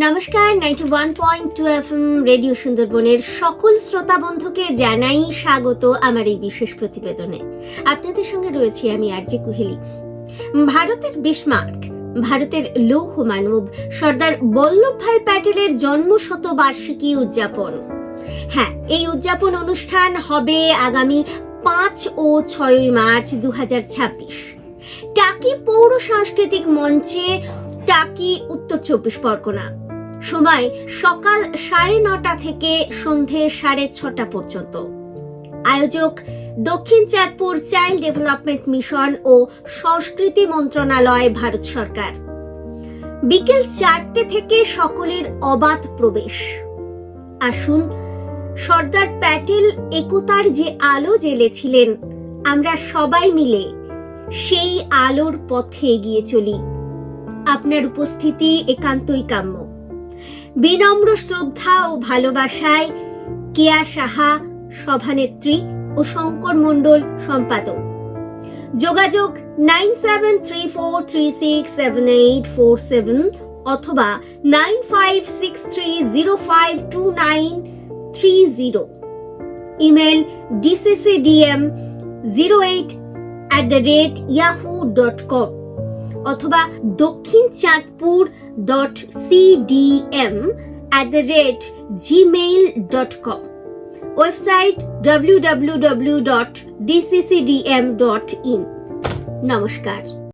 নমস্কার, 91.2 FM radio সুন্দরবনের সকল শ্রোতা বন্ধুকে জানাই স্বাগত আমার এই বিশেষ প্রতিবেদনে। আপনাদের সঙ্গে রয়েছি আমি আরজে কুহেলি। ভারতের বিসমার্ক, ভারতের লৌহ মানব সর্দার বল্লভভাই প্যাটেলের জন্মশতবার্ষিকী উদযাপন। হ্যাঁ, এই উদযাপন অনুষ্ঠান হবে আগামী 5 ও 6 মার্চ 2026 টাকি পৌর সাংস্কৃতিক মঞ্চে, টাকি, উত্তর 24 পরগনা। সময় সকাল 9:30 থেকে সন্ধে 6:30 পর্যন্ত। আয়োজক দক্ষিণ চাঁদপুর চাইল্ড ডেভেলপমেন্ট মিশন ও সংস্কৃতি মন্ত্রণালয়, ভারত সরকার। বিকেল 4টে থেকে সকলের অবাধ প্রবেশ। আসুন, সর্দার প্যাটেল একতার যে আলো জ্বেলেছিলেন, আমরা সবাই মিলে সেই আলোর পথে এগিয়ে চলি। আপনার উপস্থিতি একান্তই কাম্য। বিনম্র শ্রদ্ধা ও ভালোবাসায়, কেয়া সাহা, সভানেত্রী ও শঙ্কর মণ্ডল, সম্পাদক। যোগাযোগ 9734367847 অথবা 9563052930। ইমেল dccdm08@yahoo.com অথবা dakshinchandpur.cdm@gmail.com। Website www.dccdm.in। নমস্কার।